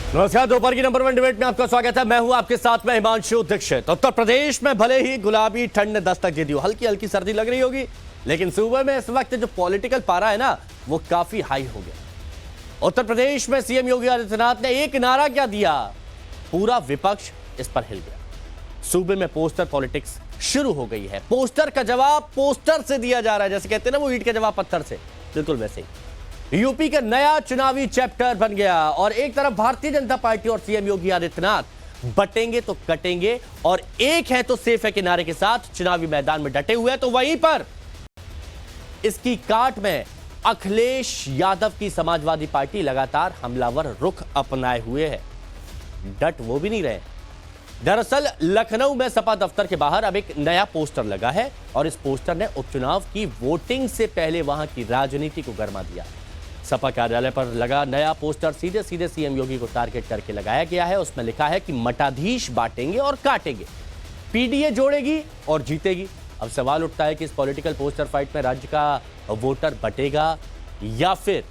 नमस्कार, दोपहर की नंबर 1 डिबेट में आपका स्वागत है। मैं हूं आपके साथ में हिमांशु दीक्षित। उत्तर प्रदेश में भले ही गुलाबी ठंड ने दस्तक दे दी हो, हल्की हल्की सर्दी लग रही होगी, लेकिन सूबे में इस वक्त जो पॉलिटिकल पारा है ना, वो काफी हाई हो गया। उत्तर प्रदेश में सीएम योगी आदित्यनाथ ने एक नारा क्या दिया, पूरा विपक्ष इस पर हिल गया। सूबे में पोस्टर पॉलिटिक्स शुरू हो गई है। पोस्टर का जवाब पोस्टर से दिया जा रहा है, जैसे कहते हैं ना वो ईंट का जवाब पत्थर से, बिल्कुल वैसे ही यूपी का नया चुनावी चैप्टर बन गया। और एक तरफ भारतीय जनता पार्टी और सीएम योगी आदित्यनाथ बटेंगे तो कटेंगे और एक है तो सेफ है किनारे के साथ चुनावी मैदान में डटे हुए हैं, तो वहीं पर इसकी काट में अखिलेश यादव की समाजवादी पार्टी लगातार हमलावर रुख अपनाए हुए है। डट वो भी नहीं रहे। दरअसल लखनऊ में सपा दफ्तर के बाहर अब एक नया पोस्टर लगा है और इस पोस्टर ने उपचुनाव की वोटिंग से पहले वहां की राजनीति को गरमा दिया। सपा कार्यालय पर लगा नया पोस्टर सीधे सीधे सीएम योगी को टारगेट करके लगाया गया है। उसमें लिखा है कि मठाधीश बांटेंगे और काटेंगे, पीडीए जोड़ेगी और जीतेगी। अब सवाल उठता है कि इस पॉलिटिकल पोस्टर फाइट में राज्य का वोटर बटेगा या फिर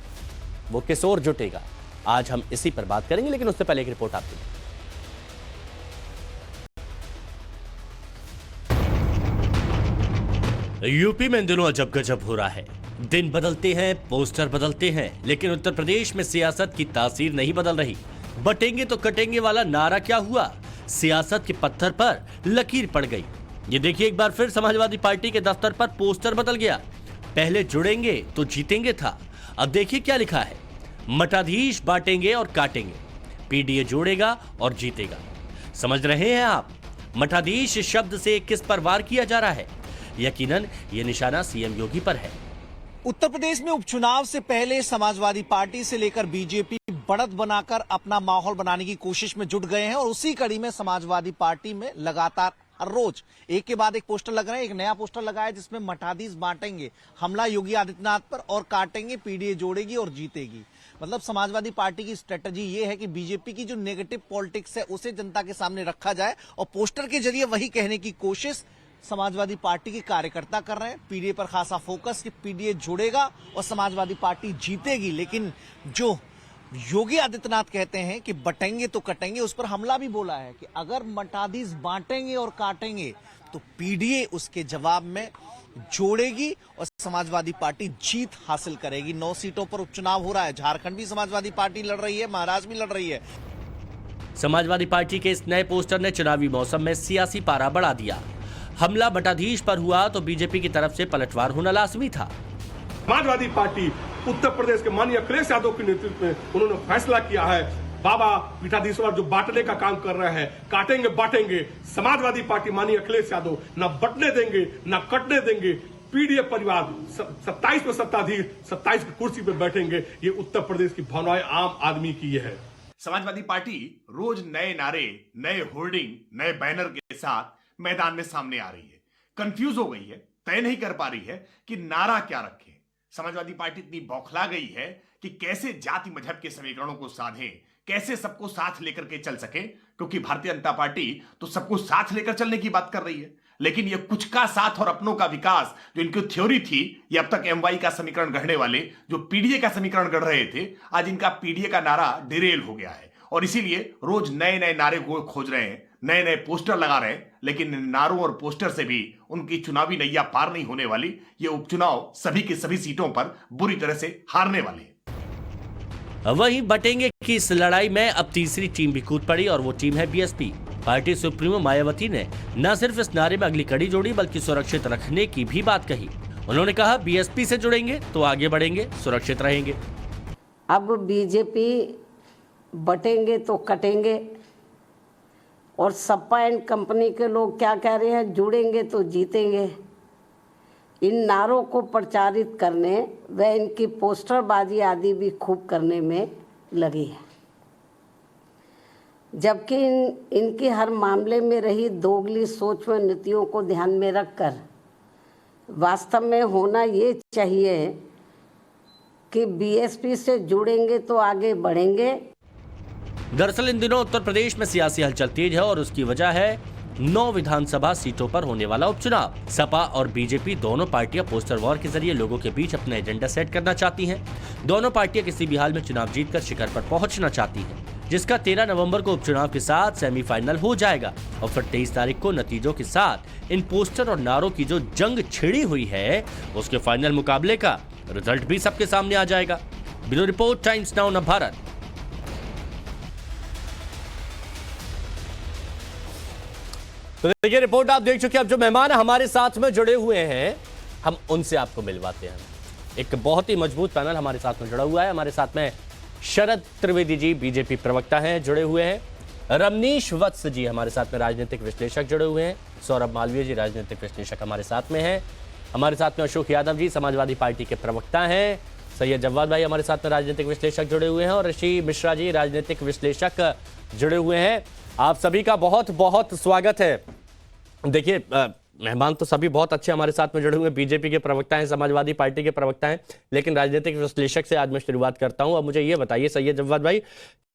वो किस ओर जुटेगा। आज हम इसी पर बात करेंगे, लेकिन उससे पहले एक रिपोर्ट आपके लिए। यूपी में इन दिनों अजब गजब हो रहा है। दिन बदलते हैं, पोस्टर बदलते हैं, लेकिन उत्तर प्रदेश में सियासत की तासीर नहीं बदल रही। बटेंगे तो कटेंगे वाला नारा क्या हुआ, सियासत के पत्थर पर लकीर पड़ गई। ये देखिए, एक बार फिर समाजवादी पार्टी के दफ्तर पर पोस्टर बदल गया। पहले जुड़ेंगे तो जीतेंगे था, अब देखिए क्या लिखा है, मठाधीश बांटेंगे और काटेंगे, पीडीए जोड़ेगा और जीतेगा। समझ रहे हैं आप, मठाधीश शब्द से किस पर वार किया जा रहा है? यकीनन ये निशाना सीएम योगी पर है। उत्तर प्रदेश में उपचुनाव से पहले समाजवादी पार्टी से लेकर बीजेपी बढ़त बनाकर अपना माहौल बनाने की कोशिश में जुट गए हैं और उसी कड़ी में समाजवादी पार्टी में लगातार हर रोज एक के बाद एक पोस्टर लग रहे हैं। एक नया पोस्टर लगा है जिसमें मठाधीश बांटेंगे, हमला योगी आदित्यनाथ पर और काटेंगे, पीडीए जोड़ेगी और जीतेगी। मतलब समाजवादी पार्टी की स्ट्रेटजी ये है कि बीजेपी की जो नेगेटिव पॉलिटिक्स है उसे जनता के सामने रखा जाए और पोस्टर के जरिए वही कहने की कोशिश समाजवादी पार्टी के कार्यकर्ता कर रहे हैं। पीडीए पर खासा फोकस कि पीडीए जुड़ेगा और समाजवादी पार्टी जीतेगी। लेकिन जो योगी आदित्यनाथ कहते हैं कि बटेंगे तो कटेंगे, उस पर हमला भी बोला है कि अगर मठाधीश बांटेंगे और काटेंगे तो पीडीए उसके जवाब में जोड़ेगी और समाजवादी पार्टी जीत हासिल करेगी। 9 सीटों पर उपचुनाव हो रहा है। झारखंड भी समाजवादी पार्टी लड़ रही है, महाराष्ट्र भी लड़ रही है। समाजवादी पार्टी के इस नए पोस्टर ने चुनावी मौसम में सियासी पारा बढ़ा दिया। हमला मठाधीश पर हुआ तो बीजेपी की तरफ से पलटवार होना लाजमी था। समाजवादी पार्टी उत्तर प्रदेश के माननीय अखिलेश यादव के नेतृत्व में उन्होंने फैसला किया है, बाबा पीठाधीश्वर जो बांटने का काम कर रहे हैं, काटेंगे बांटेंगे। समाजवादी पार्टी माननीय अखिलेश यादव न बटने देंगे न कटने देंगे। पीडीए परिवार 27 में सत्ताधीश 27 की कुर्सी पर बैठेंगे। ये उत्तर प्रदेश की भावनाएं आम आदमी की ये है। समाजवादी पार्टी रोज नए नारे, नए होर्डिंग, नए बैनर के साथ मैदान में सामने आ रही है। कंफ्यूज हो गई है, तय नहीं कर पा रही है कि नारा क्या रखे। समाजवादी पार्टी इतनी बौखला गई है कि कैसे जाति मजहब के समीकरणों को साधे, कैसे सबको साथ लेकर के चल सके, क्योंकि भारतीय जनता पार्टी तो सबको साथ लेकर चलने की बात कर रही है। लेकिन ये कुछ का साथ और अपनों का विकास जो इनकी थ्योरी थी, ये अब तक एमवाई का समीकरण गढ़ने वाले जो पीडीए का समीकरण गढ़ रहे थे, आज इनका पीडीए का नारा डिरेल हो गया है और इसीलिए रोज नए नए नारे को खोज रहे हैं, नए नए पोस्टर लगा रहे हैं। लेकिन नारों और पोस्टर से भी उनकी चुनावी नैया पार नहीं होने वाली। ये उपचुनाव सभी की सभी सीटों पर बुरी तरह से हारने वाले हैं। वहीं बटेंगे की इस लड़ाई में अब तीसरी टीम भी कूद पड़ी और वो टीम है बीएसपी। पार्टी सुप्रीमो मायावती ने न सिर्फ इस नारे में अगली कड़ी जोड़ी बल्कि सुरक्षित रखने की भी बात कही। उन्होंने कहा, बीएसपी से जुड़ेंगे तो आगे बढ़ेंगे, सुरक्षित रहेंगे। अब बीजेपी बटेंगे तो कटेंगे और सपा एंड कंपनी के लोग क्या कह रहे हैं, जुड़ेंगे तो जीतेंगे। इन नारों को प्रचारित करने व इनकी पोस्टरबाजी आदि भी खूब करने में लगी है, जबकि इनकी हर मामले में रही दोगली सोच व नीतियों को ध्यान में रखकर वास्तव में होना ये चाहिए कि बीएसपी से जुड़ेंगे तो आगे बढ़ेंगे। दरअसल इन दिनों उत्तर प्रदेश में सियासी हलचल तेज है और उसकी वजह है 9 विधानसभा सीटों पर होने वाला उपचुनाव। सपा और बीजेपी दोनों पार्टियां पोस्टर वॉर के जरिए लोगों के बीच अपना एजेंडा सेट करना चाहती हैं। दोनों पार्टियां किसी भी हाल में चुनाव जीतकर शिखर पर पहुंचना चाहती हैं। जिसका 13 नवंबर को उपचुनाव के साथ सेमीफाइनल हो जाएगा और फिर 23 तारीख को नतीजों के साथ इन पोस्टर और नारों की जो जंग छिड़ी हुई है उसके फाइनल मुकाबले का रिजल्ट भी सबके सामने आ जाएगा। Bureau report, times now Navbharat. तो देखिए रिपोर्ट आप देख चुके हैं। अब जो मेहमान हमारे साथ में जुड़े हुए हैं हम उनसे आपको मिलवाते हैं। एक बहुत ही मजबूत पैनल हमारे साथ में जुड़ा हुआ है। हमारे साथ में शरद त्रिवेदी जी बीजेपी प्रवक्ता हैं, जुड़े हुए हैं। रमनीश वत्स जी हमारे साथ में राजनीतिक विश्लेषक जुड़े हुए हैं। सौरभ मालवीय जी राजनीतिक विश्लेषक हमारे साथ में हैं। हमारे साथ में अशोक यादव जी समाजवादी पार्टी के प्रवक्ता हैं। सैयद जव्वाद भाई हमारे साथ में राजनीतिक विश्लेषक जुड़े हुए हैं और ऋषि मिश्रा जी राजनीतिक विश्लेषक जुड़े हुए हैं। आप सभी का बहुत बहुत स्वागत है। देखिए मेहमान तो सभी बहुत अच्छे हमारे साथ में जुड़े हुए हैं। बीजेपी के प्रवक्ता हैं, समाजवादी पार्टी के प्रवक्ता हैं, लेकिन राजनीतिक विश्लेषक से आज मैं शुरुआत करता हूं। अब मुझे ये बताइए सैयद जव्वाद भाई,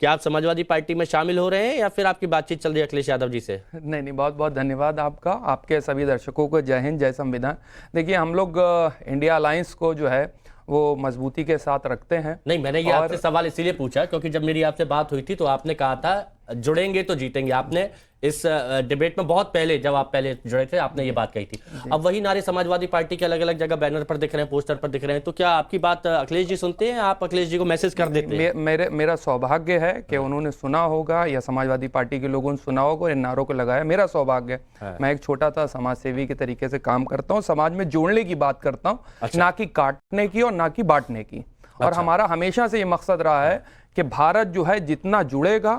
क्या आप समाजवादी पार्टी में शामिल हो रहे हैं या फिर आपकी बातचीत चल रही है अखिलेश यादव जी से? नहीं, बहुत बहुत धन्यवाद आपका, आपके सभी दर्शकों को जय हिंद, जय संविधान। देखिए हम लोग इंडिया अलायंस को जो है वो मजबूती के साथ रखते हैं। नहीं, मैंने ये आपसे सवाल इसीलिए पूछा क्योंकि जब मेरी आपसे बात हुई थी तो आपने कहा था जुड़ेंगे तो जीतेंगे। आपने इस डिबेट में बहुत पहले, जब आप पहले जुड़े थे, आपने ये बात कही थी। अब वही नारे समाजवादी पार्टी के अलग अलग जगह बैनर पर दिख रहे हैं, पोस्टर पर दिख रहे हैं, तो क्या आपकी बात अखिलेश जी सुनते हैं? आप अखिलेश जी को मैसेज कर देते हैं? मेरा सौभाग्य है कि उन्होंने सुना होगा या समाजवादी पार्टी के लोगों ने सुना होगा, इन नारों को लगाया। मेरा सौभाग्य है। मैं एक छोटा सा समाज सेवी के तरीके से काम करता हूँ, समाज में जोड़ने की बात करता हूँ, ना कि काटने की और ना कि बांटने की। और हमारा हमेशा से ये मकसद रहा है कि भारत जो है जितना जुड़ेगा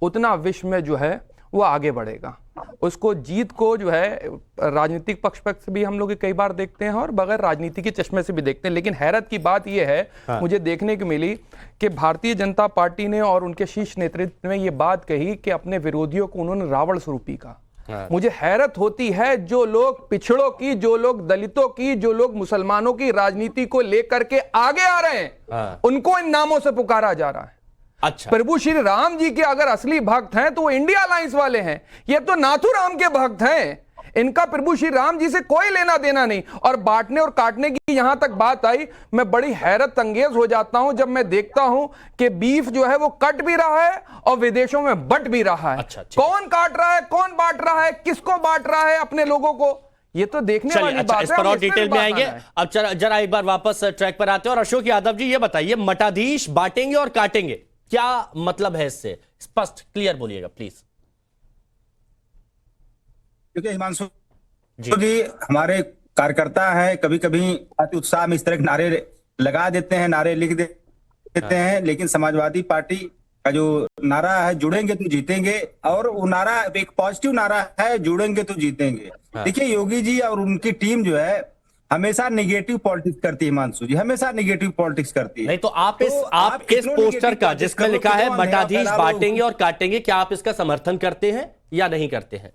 उतना विश्व में जो है वो आगे बढ़ेगा। उसको जीत को जो है राजनीतिक पक्ष से भी हम लोग कई बार देखते हैं और बगैर राजनीति के चश्मे से भी देखते हैं। लेकिन हैरत की बात यह है, मुझे देखने को मिली कि भारतीय जनता पार्टी ने और उनके शीर्ष नेतृत्व ने ये बात कही कि अपने विरोधियों को उन्होंने रावण स्वरूपी कहा। मुझे हैरत होती है जो लोग पिछड़ों की, जो लोग दलितों की, जो लोग मुसलमानों की राजनीति को लेकर के आगे आ रहे हैं, उनको इन नामों से पुकारा जा रहा है। अच्छा, प्रभु श्री राम जी के अगर असली भक्त हैं तो वो इंडिया अलायंस वाले हैं। ये तो नाथूराम के भक्त हैं, इनका प्रभु श्री राम जी से कोई लेना देना नहीं। और बांटने और काटने की यहां तक बात आई, मैं बड़ी हैरत अंगेज हो जाता हूं जब मैं देखता हूं कि बीफ जो है वो कट भी रहा है और विदेशों में बट भी रहा है। अच्छा, कौन काट रहा है, कौन बांट रहा है, किसको बांट रहा है अपने लोगों को, ये तो देखने वाली बात है। इस पर और डिटेल में आएंगे। अब जरा एक बार वापस ट्रैक पर आते हैं। और अशोक यादव जी ये बताइए, मठाधीश बांटेंगे और काटेंगे, क्या मतलब है इससे? स्पष्ट क्लियर बोलिएगा प्लीज। क्योंकि हिमांशु जी हमारे कार्यकर्ता हैं, कभी कभी अति उत्साह में इस तरह के नारे लगा देते हैं, नारे लिख देते हैं, लेकिन समाजवादी पार्टी का जो नारा है जुड़ेंगे तो जीतेंगे, और वो नारा एक पॉजिटिव नारा है, जुड़ेंगे तो जीतेंगे। देखिए योगी जी और उनकी टीम जो है हमेशा निगेटिव पॉलिटिक्स करती है हिमांशु जी, हमेशा निगेटिव पॉलिटिक्स करती है। नहीं तो आप इस पोस्टर का जिसमें लिखा है मठाधीश बांटेंगे और काटेंगे, क्या आप इसका समर्थन करते हैं या नहीं करते हैं?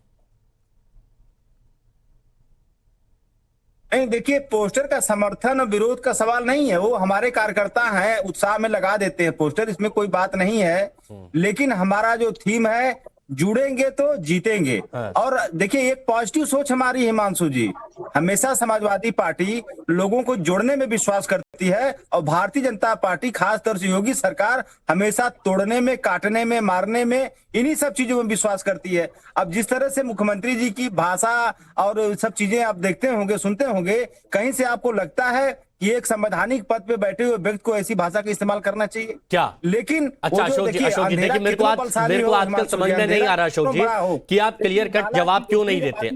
नहीं, देखिए पोस्टर का समर्थन और विरोध का सवाल नहीं है, वो हमारे कार्यकर्ता हैं, उत्साह में लगा देते हैं पोस्टर, इसमें कोई बात नहीं है। लेकिन हमारा जो थीम है जुड़ेंगे तो जीतेंगे। और देखिए एक पॉजिटिव सोच हमारी हिमांशु जी, हमेशा समाजवादी पार्टी लोगों को जोड़ने में विश्वास करती है, और भारतीय जनता पार्टी खासतौर से योगी सरकार हमेशा तोड़ने में, काटने में, मारने में, इन्हीं सब चीजों में विश्वास करती है। अब जिस तरह से मुख्यमंत्री जी की भाषा और सब चीजें आप देखते होंगे, सुनते होंगे, कहीं से आपको लगता है कि एक संवैधानिक पद पे बैठे हुए व्यक्ति को ऐसी भाषा का इस्तेमाल करना चाहिए क्या? लेकिन अच्छा अशोक जी देखिए मेरे को आजकल समझ में नहीं आ रहा अशोक जी कि आप क्लियर कट जवाब क्यों नहीं देते।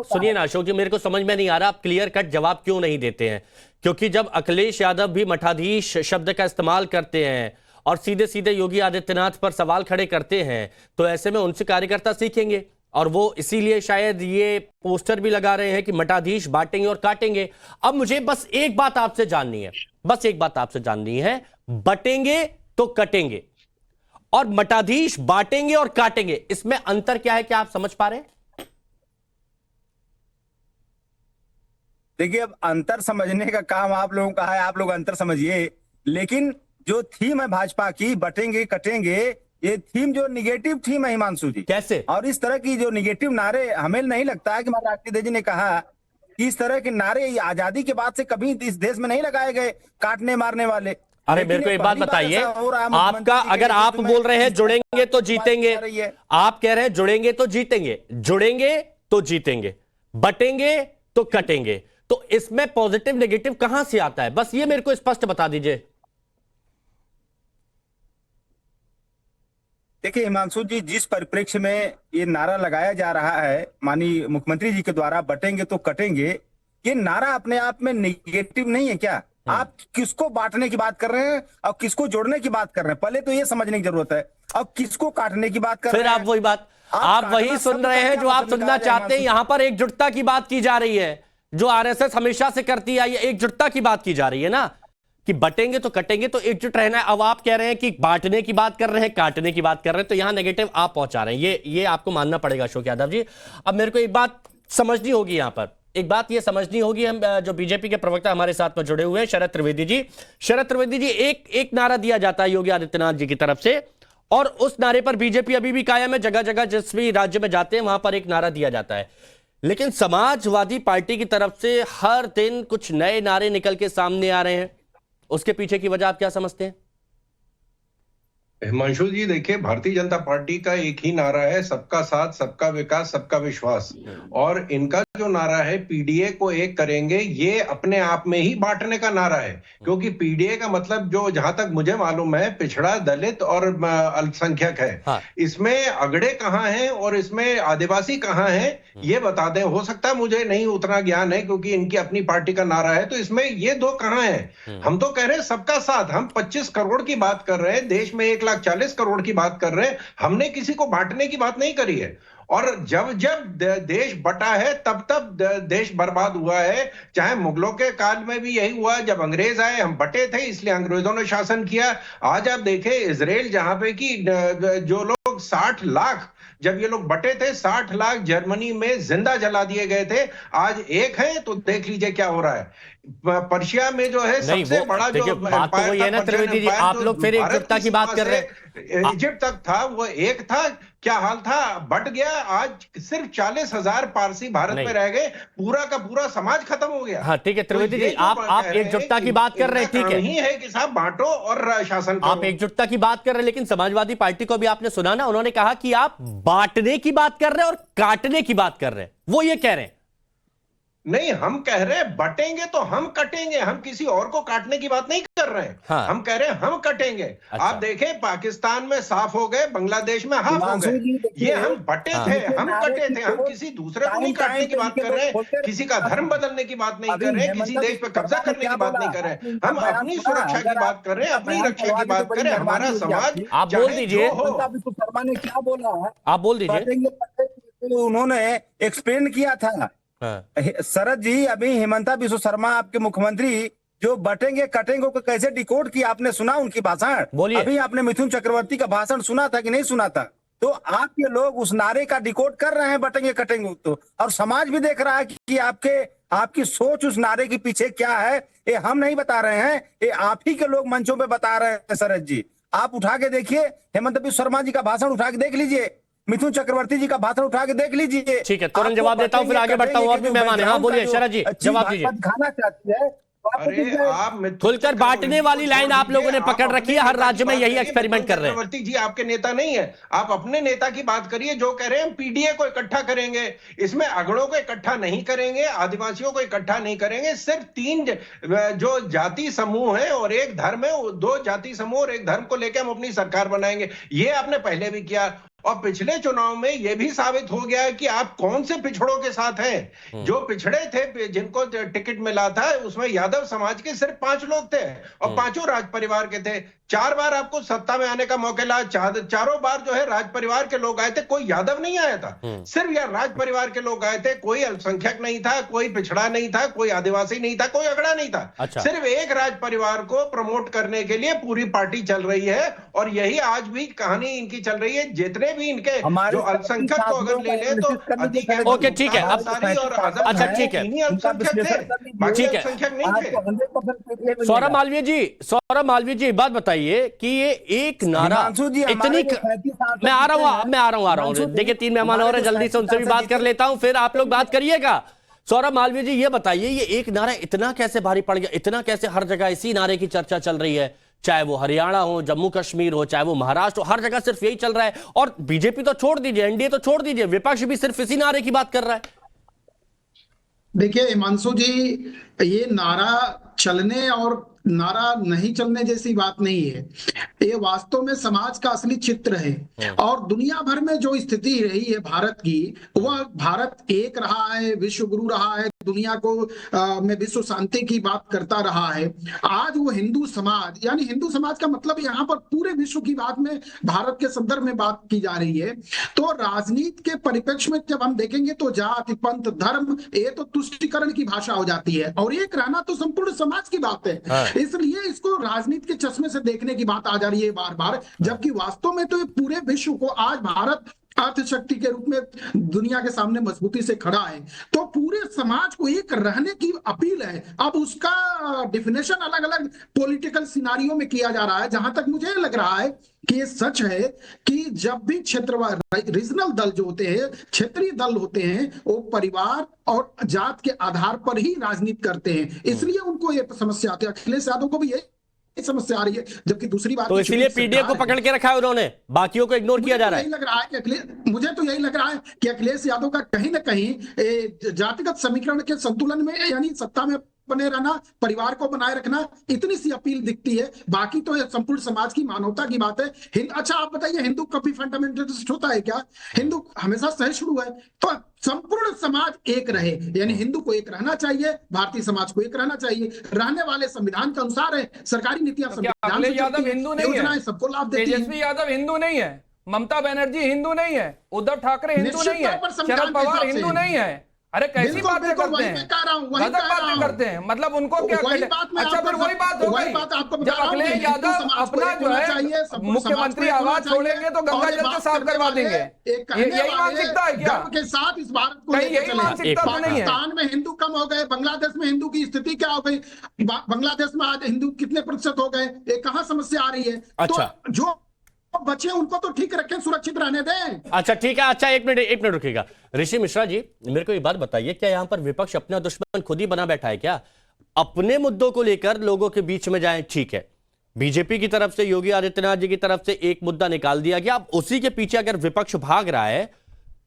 सुनिए ना अशोक जी, मेरे को समझ में नहीं आ रहा आप क्लियर कट जवाब क्यों नहीं देते हैं, क्योंकि जब अखिलेश यादव भी मठाधीश शब्द का इस्तेमाल करते हैं और सीधे सीधे योगी आदित्यनाथ पर सवाल खड़े करते हैं, तो ऐसे में उनसे कार्यकर्ता सीखेंगे। और वो इसीलिए शायद ये पोस्टर भी लगा रहे हैं कि मठाधीश बांटेंगे और काटेंगे। अब मुझे बस एक बात आपसे जाननी है, बस एक बात आपसे जाननी है, बटेंगे तो कटेंगे और मठाधीश बांटेंगे और काटेंगे, इसमें अंतर क्या है, क्या आप समझ पा रहे हैं? देखिए अब अंतर समझने का काम आप लोगों का है, आप लोग अंतर समझिए, लेकिन जो थीम है भाजपा की बटेंगे कटेंगे, ये थीम जो निगेटिव थीम है हिमांशु जी। कैसे? और इस तरह की जो निगेटिव नारे, हमें नहीं लगता है कि महाराज राष्ट्रीय जी ने कहा कि इस तरह के नारे आजादी के बाद से कभी इस देश में नहीं लगाए गए, काटने मारने वाले। अरे मेरे को एक बात बताइए, आपका अगर आप बोल रहे हैं जुड़ेंगे तो जीतेंगे, आप कह रहे हैं जुड़ेंगे तो जीतेंगे, जुड़ेंगे तो जीतेंगे, बटेंगे तो कटेंगे, तो इसमें पॉजिटिव नेगेटिव कहां से आता है? बस ये मेरे को स्पष्ट बता दीजिए। देखिए हिमांशु जी, जिस परिप्रेक्ष्य में ये नारा लगाया जा रहा है माननीय मुख्यमंत्री जी के द्वारा, बटेंगे तो कटेंगे, ये नारा अपने आप में निगेटिव नहीं है क्या? आप किसको बांटने की बात कर रहे हैं और किसको जोड़ने की बात कर रहे हैं? पहले तो ये समझने की जरूरत है। अब किसको काटने की बात कर फिर रहे हैं? आप वही बात, आप वही सुन रहे हैं जो आप सुनना चाहते हैं। यहां पर एकजुटता की बात की जा रही है, जो आरएसएस हमेशा से करती आई है, एकजुटता की बात की जा रही है ना, कि बटेंगे तो कटेंगे, तो एकजुट रहना है। अब आप कह रहे हैं कि बांटने की बात कर रहे हैं, काटने की बात कर रहे हैं, तो यहां नेगेटिव आप पहुंचा रहे हैं। ये आपको मानना पड़ेगा अशोक यादव जी। अब मेरे को एक बात समझनी होगी, यहां पर एक बात ये समझनी होगी, हम जो बीजेपी के प्रवक्ता हमारे साथ में जुड़े हुए हैं शरद त्रिवेदी जी। शरद त्रिवेदी जी, एक नारा दिया जाता है योगी आदित्यनाथ जी की तरफ से, और उस नारे पर बीजेपी अभी भी कायम है। जगह जगह जिस भी राज्य में जाते हैं वहां पर एक नारा दिया जाता है, लेकिन समाजवादी पार्टी की तरफ से हर दिन कुछ नए नारे निकल के सामने आ रहे हैं। उसके पीछे की वजह आप क्या समझते हैं? हिमांशु जी, देखिए, भारतीय जनता पार्टी का एक ही नारा है, सबका साथ, सबका विकास, सबका विश्वास। और इनका जो नारा है, पीडीए को एक करेंगे, ये अपने आप में ही बांटने का नारा है। क्योंकि पीडीए का मतलब, जो जहां तक मुझे मालूम है, पिछड़ा, दलित और अल्पसंख्यक है। हाँ। इसमें अगड़े कहाँ हैं और इसमें आदिवासी कहाँ हैं, ये बता दें। हो सकता है मुझे नहीं उतना ज्ञान है, क्योंकि इनकी अपनी पार्टी का नारा है, तो इसमें ये दो कहाँ हैं? हम तो कह रहे हैं सबका साथ। हम 25 करोड़ की बात कर रहे हैं, देश में 1,40,000 करोड़ की बात कर रहे हैं। हमने किसी को बांटने की बात नहीं करी है। और जब जब देश बटा है, तब तब देश बर्बाद हुआ है। चाहे मुगलों के काल में भी यही हुआ, जब अंग्रेज आए, हम बटे थे, इसलिए अंग्रेजों ने शासन किया। आज आप देखें, इजराइल, जहां पे कि जो लोग 60 लाख, जब ये लोग बटे थे, 60 लाख जर्मनी में जिंदा जला दिए गए थे। आज एक है, तो देख लीजिए क्या हो रहा है। पर्शिया में जो है सबसे बड़ा जो बात तो वही है ना त्रिवेदी जी, आप लोग फिर एकजुटता की बात कर रहे हैं। इजिप्ट तक था, वो एक था, क्या हाल था, बट गया। आज सिर्फ 40,000 पारसी भारत में रह गए, पूरा का पूरा समाज खत्म हो गया। हाँ ठीक है त्रिवेदी जी, आप एकजुटता की बात कर रहे हैं, ठीक है, नहीं है कि साहब बांटो और शासन करो। आप एकजुटता की बात कर रहे हैं, लेकिन समाजवादी पार्टी को भी आपने सुना ना, उन्होंने कहा कि आप बांटने की बात कर रहे हैं और काटने की बात कर रहे हैं। वो ये कह रहे हैं, नहीं, हम कह रहे हैं बटेंगे तो हम कटेंगे, हम किसी और को काटने की बात नहीं कर रहे हैं। हाँ। हम कह रहे हैं हम कटेंगे। अच्छा। आप देखें, पाकिस्तान में साफ हो गए, बांग्लादेश में हाफ हो गए। ये हम बटे थे, हम कटे थे। हम किसी दूसरे को नहीं काटने की बात कर रहे हैं, किसी का धर्म बदलने की बात नहीं कर रहे हैं, किसी देश पे कब्जा करने की बात नहीं कर रहे हैं। हम अपनी सुरक्षा की बात कर रहे हैं, अपनी रक्षा की बात कर रहे हैं। हमारा समाज, आप बोल दीजिए, शर्मा ने क्या बोला है, आप बोल दीजिए। उन्होंने एक्सप्लेन किया था। शरद जी, अभी हिमंता बिस्वा शर्मा आपके मुख्यमंत्री, जो बटेंगे कटेंगे को कैसे डिकोड किया, आपने सुना उनकी भाषण? बोलिए। अभी आपने मिथुन चक्रवर्ती का भाषण सुना था कि नहीं सुना था? तो आपके लोग उस नारे का डिकोड कर रहे हैं, बटेंगे कटेंगे तो, और समाज भी देख रहा है कि आपकी सोच उस नारे के पीछे क्या है। ये हम नहीं बता रहे हैं, ये आप ही के लोग मंचों पे बता रहे हैं। शरद जी, आप उठा के देखिए, हेमंत बिस्वा शर्मा जी का भाषण उठा के देख लीजिए, मिथुन चक्रवर्ती जी का भाषण उठा के देख लीजिए। ठीक है, तुरंत जवाब देता हूं, फिर आगे बढ़ता हूं। और भी मेहमान है, हाँ बोलिए शरद जी, जवाब दीजिए। खाना चाहती है, अरे आप खुलकर बांटने वाली लाइन आप लोगों ने पकड़ रखी है, हर राज्य में यही एक्सपेरिमेंट कर रहे हैं। चक्रवर्ती जी आपके नेता नहीं है, आप अपने नेता की बात करिए, जो कह रहे हैं पीडीए को इकट्ठा करेंगे। इसमें अगड़ों को इकट्ठा नहीं करेंगे, आदिवासियों को इकट्ठा नहीं करेंगे, सिर्फ 3 जो जाति समूह है और एक धर्म है, 2 जाति समूह और एक धर्म को लेकर हम अपनी सरकार बनाएंगे। ये आपने पहले भी किया, और पिछले चुनाव में यह भी साबित हो गया है कि आप कौन से पिछड़ों के साथ हैं। जो पिछड़े थे, जिनको टिकट मिला था, उसमें यादव समाज के सिर्फ 5 लोग थे, और 5 राज परिवार के थे। 4 बार आपको सत्ता में आने का मौका मिला, चारों बार जो है राज परिवार के लोग आए थे, कोई यादव नहीं आया था, सिर्फ यार राज परिवार के लोग आए थे। कोई अल्पसंख्यक नहीं था, कोई पिछड़ा नहीं था, कोई आदिवासी नहीं था, कोई अगड़ा नहीं था। अच्छा। सिर्फ एक राज परिवार को प्रमोट करने के लिए पूरी पार्टी चल रही है, और यही आज भी कहानी इनकी चल रही है। जितने भी इनके जो अल्पसंख्यक को अगर ले ले तो अधिक है। ओके ठीक है, अब अच्छा ठीक है, ठीक है। सौरभ मालवीय जी बात बताइए कि ये एक नारा इतनी, मैं आ रहा हूँ देखिए 3 मेहमान और हैं, जल्दी से उनसे भी बात कर लेता हूं, फिर आप लोग बात करिएगा। सौरभ मालवीय जी ये बताइए, ये एक नारा इतना कैसे भारी पड़ गया, इतना कैसे हर जगह इसी नारे की चर्चा चल रही है? चाहे वो हरियाणा हो, जम्मू कश्मीर हो, चाहे वो महाराष्ट्र हो, हर जगह सिर्फ यही चल रहा है। और बीजेपी तो छोड़ दीजिए, एनडीए तो छोड़ दीजिए, विपक्ष भी सिर्फ इसी नारे की बात कर रहा है। देखिए हिमांशु जी, ये नारा चलने और नारा नहीं चलने जैसी बात नहीं है। ये वास्तव में समाज का असली चित्र है। और दुनिया भर में जो स्थिति रही है भारत की, वह भारत एक रहा है, विश्व गुरु रहा है, दुनिया को में विश्व शांति की बात करता रहा है। आज वो हिंदू समाज, यानी हिंदू समाज का मतलब यहाँ पर पूरे विश्व की बात में, भारत के संदर्भ में बात की जा रही है। तो राजनीति के परिप्रेक्ष्य में जब हम देखेंगे तो जाति, पंथ, धर्म, ये तो तुष्टीकरण की भाषा हो जाती है, और एक रहना तो संपूर्ण समाज की बात है। इसलिए इसको राजनीति के चश्मे से देखने की बात आ जा रही है बार बार, जबकि वास्तव में तो ये पूरे विश्व को, आज भारत अर्थशक्ति के रूप में दुनिया के सामने मजबूती से खड़ा है, तो पूरे समाज को एक रहने की अपील है। अब उसका डिफिनेशन अलग अलग पॉलिटिकल सिनारियों में किया जा रहा है। जहां तक मुझे लग रहा है कि ये सच है कि जब भी क्षेत्रवार रीजनल दल जो होते हैं, क्षेत्रीय दल होते हैं, वो परिवार और जात के आधार पर ही राजनीति करते हैं, इसलिए उनको ये समस्या आती है। अखिलेश यादव को भी यही समस्या आ रही है। जबकि दूसरी बात, तो इसीलिए पीडीए को पकड़ के रखा है उन्होंने, बाकियों को इग्नोर किया जा रहा है। लग रहा है कि मुझे तो यही लग रहा है कि अखिलेश यादव का कहीं ना कहीं जातिगत समीकरण के संतुलन में, यानी सत्ता में बने रहना, परिवार को बनाए रखना, इतनी सी अपील दिखती है। बाकी तो संपूर्ण समाज की मानवता की बात है। अच्छा आप बताइए, हिंदू कभी फंडामेंटलिस्ट होता है क्या? हिंदू हमेशा सहिष्णु है। तो संपूर्ण समाज एक रहे, यानी हिंदू को एक रहना चाहिए, भारतीय समाज को एक रहना चाहिए, रहने वाले संविधान के अनुसार है, सरकारी नीतियां संविधान से यादव हिंदू नहीं है, सबको लाभ देती है। तेजस्वी यादव हिंदू नहीं है, ममता बनर्जी हिंदू नहीं है, उद्धव ठाकरे हिंदू नहीं है, शरद पवार हिंदू नहीं है। अरे कैसी बातें करते हैं, गलत बातें करते हैं। मतलब उनको क्या कहते हैं? अच्छा फिर वही बात हो गई, जब अखिलेश यादव अपना जो है मुख्यमंत्री आवाज छोड़ेंगे तो गंगा जल से साफ करवा देंगे, यही मानसिकता है क्या? के साथ इस भारत को यही मानसिकता तो नहीं है। पाकिस्तान में हिंदू कम हो गए, बांग्लादेश में हिंदू की स्थिति क्या हो गई, बांग्लादेश में आज हिंदू कितने प्रतिशत हो गए, ये कहाँ समस्या आ रही है? तो जो बच्चे उनको तो ठीक रखें, सुरक्षित रहने दें। अच्छा ठीक है। अच्छा एक मिनट रुकिएगा। ऋषि मिश्रा जी, मेरे को एक बात बताइए, क्या यहां पर विपक्ष अपना दुश्मन खुद ही बना बैठा है क्या? अपने मुद्दों को लेकर लोगों के बीच में जाएं, ठीक है, बीजेपी की तरफ से, योगी आदित्यनाथ जी की तरफ से एक मुद्दा निकाल दिया गया, अब उसी के पीछे अगर विपक्ष भाग रहा है,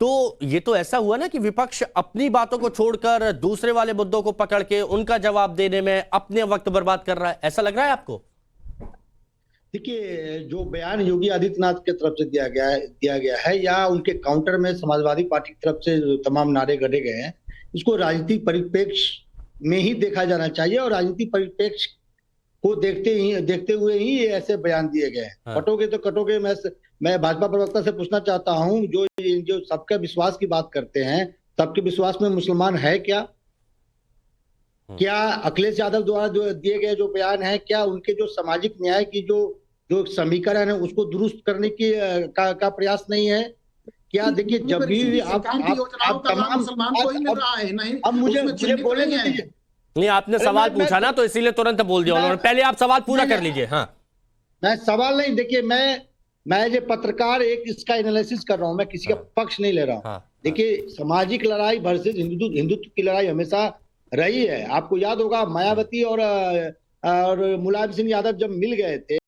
तो ये तो ऐसा हुआ ना कि विपक्ष अपनी बातों को छोड़कर दूसरे वाले मुद्दों को पकड़ के उनका जवाब देने में अपने वक्त बर्बाद कर रहा है। ऐसा लग रहा है आपको? देखिए, जो बयान योगी आदित्यनाथ की तरफ से दिया गया है या उनके काउंटर में समाजवादी पार्टी की तरफ से जो तमाम नारे गढ़े गए हैं, इसको राजनीतिक परिप्रेक्ष्य में ही देखा जाना चाहिए, और राजनीतिक परिप्रेक्ष्य को देखते हुए ही ये ऐसे बयान दिए गए हैं। कटोगे तो कटोगे। मैं भाजपा प्रवक्ता से पूछना चाहता हूं, जो सबके विश्वास की बात करते हैं, सबके विश्वास में मुसलमान है क्या? क्या अखिलेश यादव द्वारा जो दिए गए जो बयान है, क्या उनके जो सामाजिक न्याय की जो समीकरण है उसको दुरुस्त करने की का प्रयास नहीं है क्या? देखिए, जब भी आप तमाम मुसलमान को ही मिल रहा है, नहीं अब मुझे बोलने दीजिए। नहीं, आपने सवाल पूछा ना, तो इसीलिए तुरंत बोल दिया उन्होंने। पहले आप सवाल पूरा कर लीजिए। हाँ, मैं सवाल नहीं, देखिए मैं जो पत्रकार एक इसका एनालिसिस कर रहा हूं, मैं किसी का पक्ष नहीं ले रहा हूं। देखिए, सामाजिक लड़ाई वर्सेस हिंदुत्व की लड़ाई हमेशा रही है। आपको याद होगा, मायावती और मुलायम सिंह यादव जब मिल गए थे,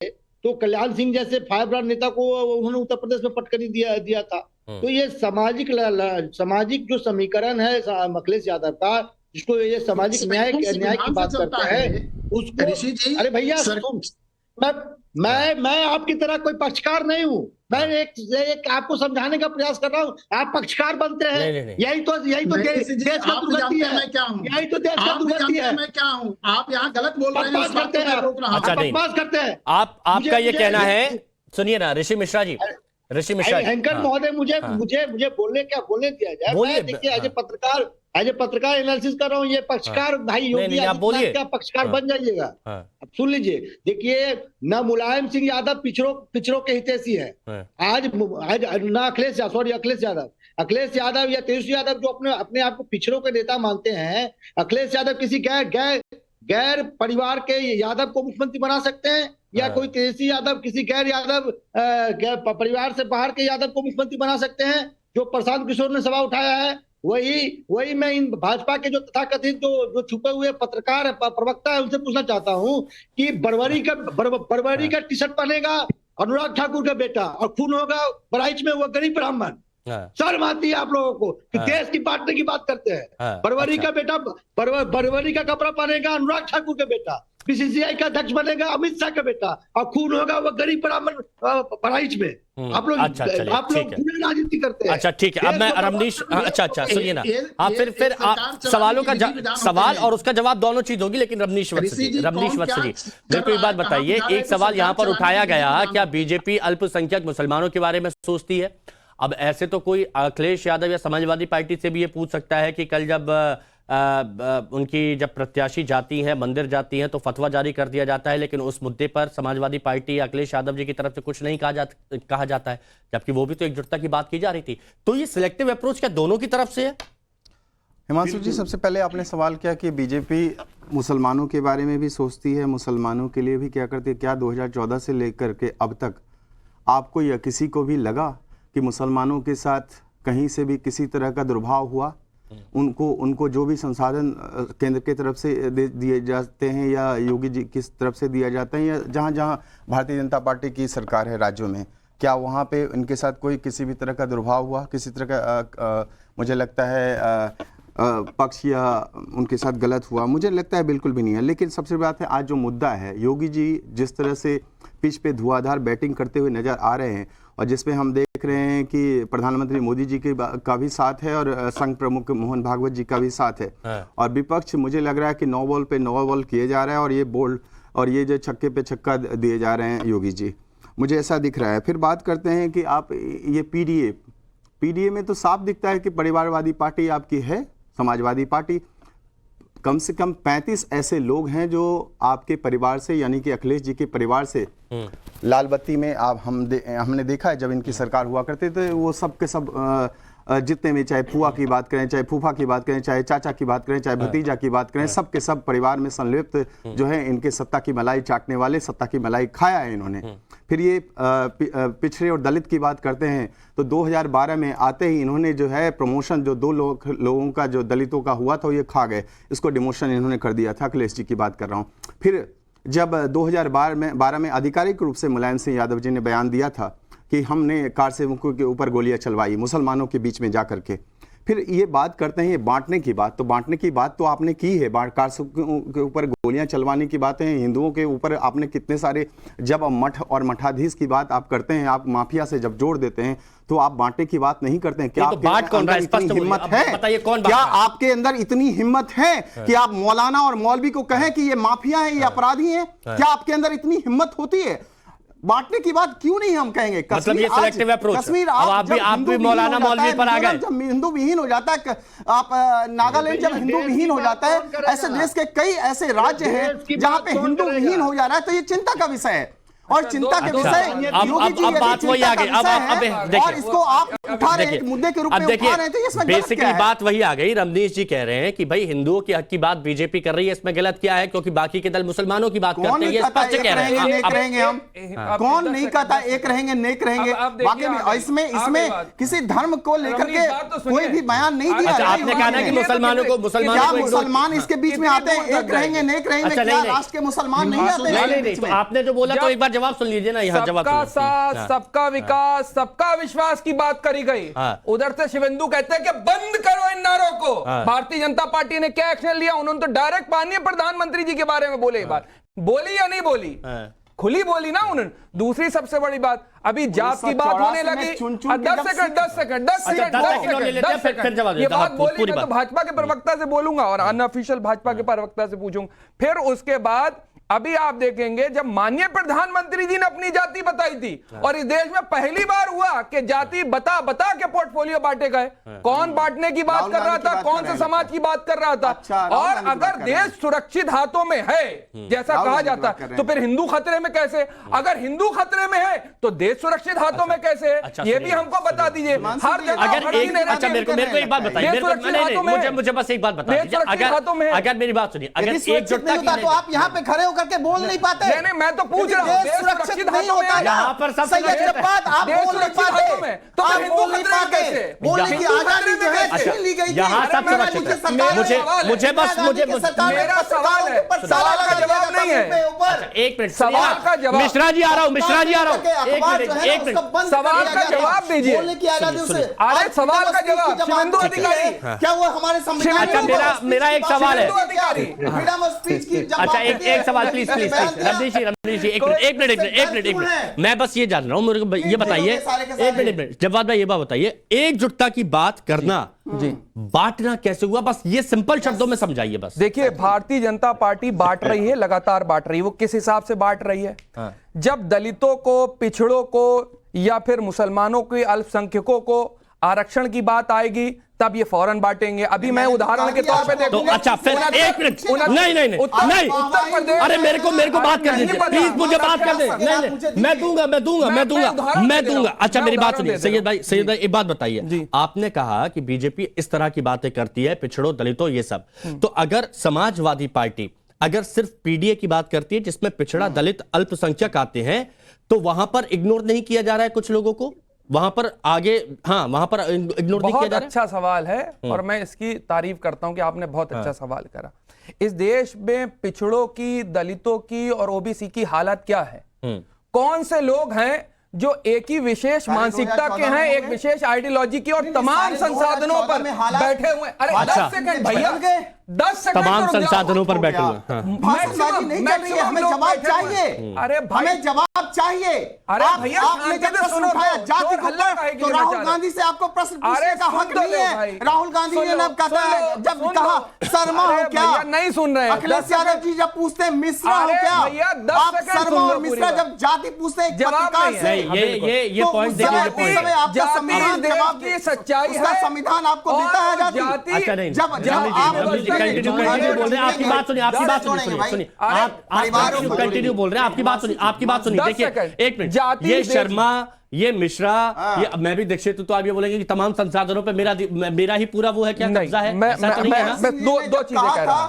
तो कल्याण सिंह जैसे फायरब्रांड नेता को उन्होंने उत्तर प्रदेश में पटकनी दिया था। तो ये सामाजिक जो समीकरण है अखिलेश यादव का, जिसको ये सामाजिक न्याय की बात करता है, उसको, अरे भैया मैं आपकी तरह कोई पक्षकार नहीं हूँ। मैं एक आपको समझाने का प्रयास कर रहा हूँ। आप पक्षकार बनते हैं, यही तो देश का दुर्गति है। यही तो देश का दुर्गति है। मैं क्या हूँ? आप यहाँ गलत बोल रहे हैं, करते हैं। अच्छा, बकवास करते हैं। आपका ये कहना है, सुनिए ना ऋषि मिश्रा जी, एंकर महोदय, मुझे बोलने दिया जाए। देखिए, एज ए पत्रकार एनालिसिस कर रहा हूँ। ये पक्षकार भाई योगी आदित्यनाथ का पक्षकार बन जाइएगा। अब सुन लीजिए, देखिए, न मुलायम सिंह यादव पिछड़ों के हितैषी है आज न अखिलेश यादव या तेजस्वी यादव जो अपने आप को पिछड़ों के नेता मानते हैं। अखिलेश यादव किसी गैर परिवार के यादव को मुख्यमंत्री बना सकते हैं, या कोई तेजस्वी यादव किसी गैर परिवार से बाहर के यादव को मुख्यमंत्री बना सकते हैं। जो प्रशांत किशोर ने सवाल उठाया है, वही मैं इन भाजपा के जो तथाकथित जो छुपे हुए पत्रकार प्रवक्ता है उनसे पूछना चाहता हूं कि बरवारी का टी शर्ट पहनेगा अनुराग ठाकुर का बेटा और खून होगा बहराइच में वो गरीब ब्राह्मण। शर्म आती है आप लोगों को कि देश की बांटने की बात करते हैं। बरवारी का बेटा बरवारी का कपड़ा पहनेगा अनुराग ठाकुर का बेटा, बीसीसीआई का अध्यक्ष बनेगा अमित शाह का बेटा और खून होगा वो गरीब ब्राह्मण बहराइच में। आप लोग राजनीति करते हैं। अच्छा ठीक है, अब मैं रमनीश, अच्छा सुनिए ना आप, फिर आप सवालों का सवाल और उसका जवाब दोनों चीज होगी, लेकिन रमनीश वत्स जी मेरे को एक बात बताइए, एक सवाल यहाँ पर उठाया गया, क्या बीजेपी अल्पसंख्यक मुसलमानों के बारे में सोचती है? अब ऐसे तो कोई अखिलेश यादव या समाजवादी पार्टी से भी ये पूछ सकता है कि कल जब उनकी जब प्रत्याशी जाती हैं, मंदिर जाती हैं, तो फतवा जारी कर दिया जाता है, लेकिन उस मुद्दे पर समाजवादी पार्टी अखिलेश यादव जी की तरफ से कुछ नहीं कहा जाता है, जबकि वो भी तो एकजुटता की बात की जा रही थी। तो ये सिलेक्टिव अप्रोच क्या दोनों की तरफ से है? हिमांशु जी, सबसे पहले आपने सवाल किया कि बीजेपी मुसलमानों के बारे में भी सोचती है, मुसलमानों के लिए भी क्या करती है। क्या 2014 से लेकर के अब तक आपको या किसी को भी लगा कि मुसलमानों के साथ कहीं से भी किसी तरह का दुर्भाव हुआ? उनको जो भी संसाधन केंद्र की तरफ से दिए जाते हैं या योगी जी की तरफ से दिया जाता है या जहाँ जहाँ भारतीय जनता पार्टी की सरकार है राज्यों में, क्या वहाँ पे उनके साथ कोई किसी भी तरह का दुर्भाव हुआ, किसी तरह का मुझे लगता है पक्ष या उनके साथ गलत हुआ? मुझे लगता है बिल्कुल भी नहीं है। लेकिन सबसे बात है, आज जो मुद्दा है, योगी जी जिस तरह से पिच पे धुआंधार बैटिंग करते हुए नजर आ रहे हैं और जिसमें हम देख रहे हैं कि प्रधानमंत्री मोदी जी का भी साथ है और संघ प्रमुख मोहन भागवत जी का भी साथ है, और विपक्ष मुझे लग रहा है कि 9 बॉल पे 9 बॉल किए जा रहा है और ये बोल्ड और ये जो छक्के पे छक्का दिए जा रहे हैं योगी जी, मुझे ऐसा दिख रहा है। फिर बात करते हैं कि आप ये पीडीए में तो साफ दिखता है कि परिवारवादी पार्टी आपकी है, समाजवादी पार्टी। कम से कम 35 ऐसे लोग हैं जो आपके परिवार से, यानी कि अखिलेश जी के परिवार से लाल बत्ती में हमने देखा है जब इनकी सरकार हुआ करते थे, वो सब के सब जितने भी, चाहे फुआ की बात करें, चाहे फूफा की बात करें, चाहे चाचा की बात करें, चाहे भतीजा की बात करें, सब के सब परिवार में संलिप्त जो है इनके सत्ता की मलाई चाटने वाले, सत्ता की मलाई खाया है इन्होंने। फिर ये पिछड़े और दलित की बात करते हैं तो 2012 में आते ही इन्होंने जो है प्रमोशन जो 2 लोगों का जो दलितों का हुआ था ये खा गए, इसको डिमोशन इन्होंने कर दिया था। अखिलेश जी की बात कर रहा हूँ। फिर जब 2012 में आधिकारिक रूप से मुलायम सिंह यादव जी ने बयान दिया था कि हमने कार सेवकों के ऊपर गोलियां चलवाई मुसलमानों के बीच में जा करके, फिर ये बात करते हैं ये बांटने की बात, तो बांटने की बात तो आपने की है, कार सेवकों के ऊपर गोलियां चलवाने की बातें हैं, हिंदुओं के ऊपर आपने कितने सारे, जब मठ और मठाधीश की बात आप करते हैं, आप माफिया से जब जोड़ देते हैं तो आप बांटने की बात नहीं करते हैं। क्या आपके अंदर इतनी हिम्मत है? क्या आपके अंदर इतनी हिम्मत है कि आप मौलाना और मौलवी को कहें कि ये माफिया है, ये अपराधी हैं? क्या आपके अंदर इतनी हिम्मत होती है? बांटने की बात क्यों नहीं हम कहेंगे? मतलब ये सिलेक्टिव अप्रोच। कश्मीर आप भी मौलाना मौलवी पर आ गए। जब हिंदू विहीन हो जाता है, आप नागालैंड जब हिंदू विहीन हो जाता है, ऐसे देश के कई ऐसे राज्य हैं जहां पे हिंदू विहीन हो जा रहा है, तो ये चिंता का विषय है। और चिंता के विषय अब बात वही आ गई। अब और इसको आप उठा रहे हैं मुद्दे के रूप में उठा रहे हैं, तो इसमें बेसिकली बात वही आ गई। रमनीश जी कह रहे हैं कि भाई हिंदुओं के हक की बात बीजेपी कर रही है, इसमें गलत क्या है? क्योंकि बाकी के दल मुसलमानों की बात करते हैं, ये स्पष्ट कह रहे हैं। नेक रहेंगे हम, कौन नहीं कहता एक रहेंगे नेक रहेंगे? बाकी में इसमें किसी धर्म को लेकर के कोई भी बयान नहीं दिया। आपने कहा ना कि मुसलमान इसके बीच में आते हैं, एक रहेंगे नेक रहेंगे, क्या राष्ट्र के मुसलमान नहीं आते? आपने जो बोला तो एक बार जवाब सुन लीजिए ना। सबका साथ, सबका विकास, सबका विश्वास की बात करी गई। उधर से शिवेंदु कहते हैं कि बंद करो इन नारों को। भारतीय जनता पार्टी ने क्या एक्शन लिया? उन्होंने तो डायरेक्ट माननीय प्रधानमंत्री जी के बारे में बोले। बात बोली या नहीं बोली? खुली बोली ना उन्होंने। दूसरी सबसे बड़ी बात, अभी जात की बात होने लगी। 10 सेकंड ये बात बोली, मैं तो भाजपा के प्रवक्ता से बोलूंगा और अनऑफिशियल भाजपा के प्रवक्ता से पूछूंगा। फिर उसके बाद अभी आप देखेंगे जब माननीय प्रधानमंत्री जी ने अपनी जाति बताई थी, और इस देश में पहली बार हुआ कि जाति बता के पोर्टफोलियो बांटे गए। कौन बांटने की बात कर रहा था? कौन से समाज की बात कर रहा था? और अगर देश सुरक्षित हाथों में है जैसा कहा जाता तो फिर हिंदू खतरे में कैसे? अगर हिंदू खतरे में है तो देश सुरक्षित हाथों में कैसे है? ये भी हमको बता दीजिए। हर जगह मेरे को एक बात बताइए, मुझे बस एक बात बता दीजिए। अगर मेरी बात सुनिए, अगर एकजुटता तो आप यहाँ पे खड़े करके बोल नहीं पाते? नहीं, मैं तो पूछ रहा हूं, देश देश सुरक्षित सुरक्षित नहीं हाथों में होता है। ना। यहाँ पर सब सैयद सुरक्षित है। जब्बात, आप देश बोल नहीं सुरक्षित हाथों में, पाते, तो आप हिंदू बोल नहीं खतरे में पाते, कैसे? बोलने की हिंदू आजादी खतरे जो में है कैसे? छीन ली गई थी। यहाँ सब मेरा सुरक्षित मुझे है। सरकार मेरा ने- सवाल है। मुझे बस इंदिरा मुझे गांधी की सरकार ने मेरा सवाल है। पर सवाल ताला का लगा दिया जवाब नहीं है। कानून पे ऊपर। एक मिनट सवाल का जवाब। मिश्रा जी आ रहा हूं, मिश्रा जी आ रहा हूं, एक अखबार जो मिनट, है एक ना, उसको मिनट। बंद सवाल कर का दिया गया जवाब है। दीजिए। बोलने की आजादी उसे। अरे आज सवाल का फ्रीडम ऑफ जवाब, स्पीच की शिवेंदु बात अधिकारी। होती है, क्या वो हमारे संविधान अच्छा, में मेरा एक सवाल है। फ्रीडम ऑफ स्पीच की जब अच्छा, बात होती है, एक सवाल प्लीज प्लीज बयान प्लीज दिया। रमनीश जी एक मिनट मैं बस ये जान रहा हूँ, मेरे को ये बताइए, एक मिनट जवाब भाई, ये बात बताइए, एकजुटता की बात करना जी बांटना कैसे हुआ, बस ये सिंपल शब्दों में समझाइए बस। देखिए, भारतीय जनता पार्टी बांट रही है, लगातार बांट रही है। वो किस हिसाब से बांट रही है? जब दलितों को, पिछड़ों को या फिर मुसलमानों के अल्पसंख्यकों को आरक्षण की बात आएगी तब ये फौरन बांटेंगे। अभी मैं उदाहरण के तौर पे तो देखूंगा। अच्छा फिर एक मिनट, नहीं उत्तर प्रदेश, अरे मेरे को बात कर दीजिए प्लीज, मुझे बात कर दे। नहीं मैं दूंगा। अच्छा मेरी बात सुनिए सैयद भाई, एक बात बताइए, आपने कहा कि बीजेपी इस तरह की बातें करती है, पिछड़ों, दलितों, ये सब, तो अगर समाजवादी पार्टी अगर सिर्फ पीडीए की बात करती है जिसमें पिछड़ा, दलित, अल्पसंख्यक आते हैं, तो वहां पर इग्नोर नहीं किया जा रहा है कुछ लोगों को, वहां पर आगे, हाँ वहां पर इग्नोर नहीं किया जा रहा है? अच्छा सवाल है और मैं इसकी तारीफ करता हूं कि आपने बहुत अच्छा सवाल करा। इस देश में पिछड़ों की, दलितों की और ओबीसी की हालत क्या है? कौन से लोग हैं जो एक ही विशेष मानसिकता के हैं, एक विशेष आइडियोलॉजी की, और तमाम संसाधनों पर बैठे हुए? अरे 10 सेकंड भैया, 10 सेकंड तमाम संसाधनों पर बैठे हुए। हमें जवाब चाहिए। अरे हमें जवाब चाहिए। अरे भैया, आपने जब प्रश्न उठाया जाति को, तो राहुल गांधी से आपको प्रश्न पूछने का हक नहीं है। राहुल गांधी ने जब कहा शर्मा हो क्या, नहीं सुन रहे? अखिलेश यादव जी जब पूछते हैं मिश्रा हो क्या, आप शर्मा और मिश्रा जब जाति पूछते हैं पत्रकार से, ये पॉइंट देखिए, आपका संविधान जवाब की सच्चाई उसका है, संविधान आपको देता है जाति। अच्छा नहीं, जब आप कंटिन्यू बोल रहे हैं, आपकी बात सुनिए, आप कंटिन्यू बोल रहे हैं, आपकी बात सुनिए, देखिए एक मिनट, ये शर्मा, ये मिश्रा, ये मैं भी दीक्षित, तो आप ये बोलेंगे कि तमाम संसाधनों पे मेरा ही पूरा वो है क्या, कब्जा है? मैं दो चीजें कह रहा हूं।